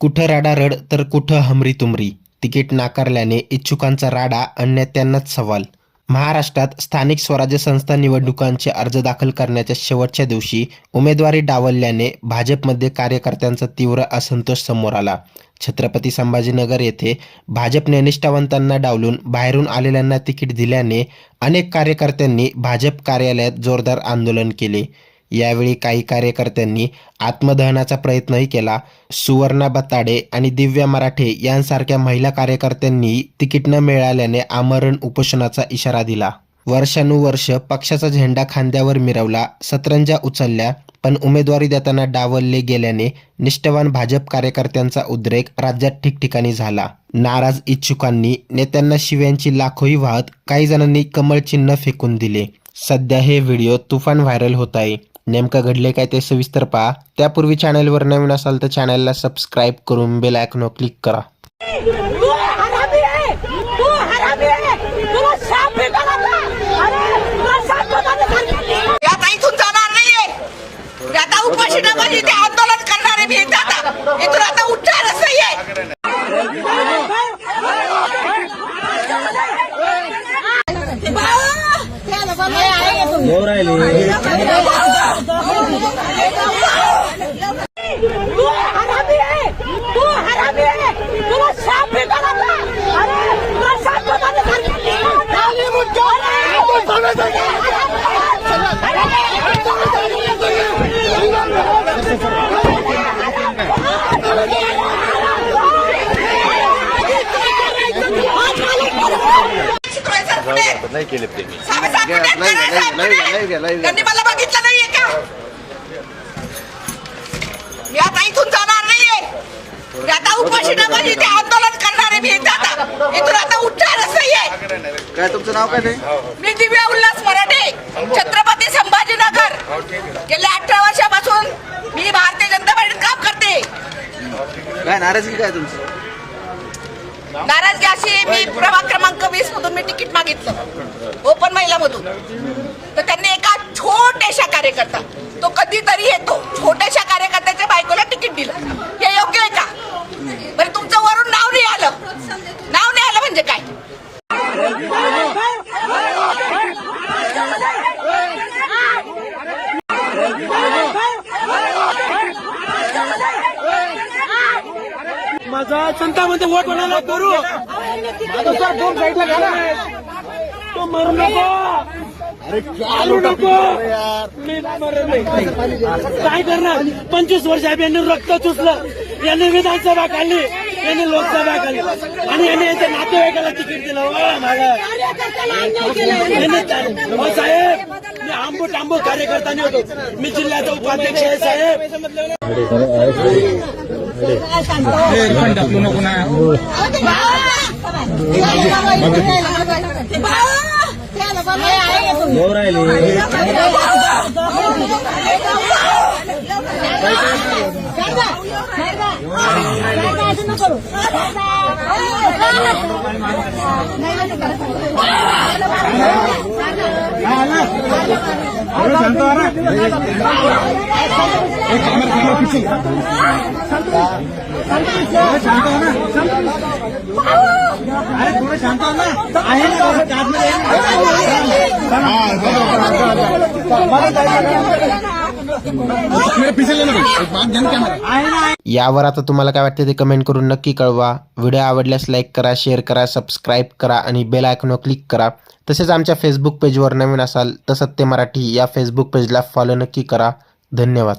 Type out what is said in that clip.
कुठं राडारड तर कुठं हमरी-तुमरी. तिकीट नाकारल्याने इच्छुकांचा राडा आणि नेत्यांनाच सवाल. महाराष्ट्रात स्थानिक स्वराज्य संस्था निवडणुकांचे अर्ज दाखल करण्याच्या शेवटच्या दिवशी उमेदवारी डावलल्याने भाजपमध्ये कार्यकर्त्यांचा तीव्र असंतोष समोर आला. छत्रपती संभाजीनगर येथे भाजपने निष्ठावंतांना डावलून बाहेरून आलेल्यांना तिकीट दिल्याने अनेक कार्यकर्त्यांनी भाजप कार्यालयात जोरदार आंदोलन केले. यावेळी काही कार्यकर्त्यांनी आत्मदहनाचा प्रयत्नही केला. सुवर्णा बताडे आणि दिव्या मराठे यांसारख्या महिला कार्यकर्त्यांनी तिकीट न मिळाल्याने आमरण उपोषणाचा इशारा दिला. वर्षानुवर्ष पक्षाचा झेंडा खांद्यावर मिरवला, सतरंजा उचलल्या, पण उमेदवारी देताना डावलले गेल्याने निष्ठावान भाजप कार्यकर्त्यांचा उद्रेक राज्यात ठिकठिकाणी झाला. नाराज इच्छुकांनी नेत्यांना शिव्यांची लाखोही वाहत काही जणांनी कमळ चिन्ह फेकून दिले. सध्या हे व्हिडिओ तुफान व्हायरल होत आहे. नेमकं घडले काय ते सविस्तर पहा. त्यापूर्वी चॅनलवर नवीन असाल तर चॅनलला सबस्क्राईब करून बेल आयकॉनवर क्लिक करा. आंदोलन करणारे मी इथून आता उच्चारच नाहीये. नाही केले ते त्यांनी मला बघितलं नाहीये का? मी आता इथून जाणार नाहीये. मी आता उपोषणामध्ये ते आंदोलन करणारे मी इथून आता उच्चारच नाहीये. काय तुमचं नाव काय ते? मी दिव्या उल्हास मराठे, छत्रपती संभाजीनगर. गेल्या 18 वर्षापासून मी भारतीय जनता पार्टीत काम करते. काय नाराजगी काय तुमची? नाराजगी अशी, मी प्रभाग क्रमांक 20 मधून मी तिकीट मागितलं, ओपन महिला मधून. तर त्यांनी एका छोट्याशा कार्यकर्ता, तो कधीतरी येतो, छोट्याशा कार्यकर्त्याच्या बायकोला तिकीट दिलं. हे योग्य आहे का? बरं, तुमचं वरून नाव नाही आलं. नाव नाही आलं म्हणजे काय? माझा संतामध्ये वोट म्हणाला करू. दोन साईडला घाला. तो मरू नको. चालू नको. मी मरत नाही. काय करणार? 25 वर्ष यांनी रक्त चुसलं, यांनी विधानसभा काढली, यांनी लोकसभा काढली, आणि यांनी यांच्या नातेवाईकाला तिकीट दिलं. साहेब, मी आंबूट कार्यकर्ता होतो. मी जिल्ह्याचा उपाध्यक्ष आहे साहेब. यावर आता तुम्हाला काय वाटते ते कमेंट करून नक्की कळवा. व्हिडिओ आवडल्यास लाईक करा, शेअर करा, सबस्क्राईब करा आणि बेल आयकॉनवर क्लिक करा. तसेच आमच्या फेसबुक पेजवर नवीन असाल तर सत्य मराठी या फेसबुक पेजला फॉलो नक्की करा. धन्यवाद.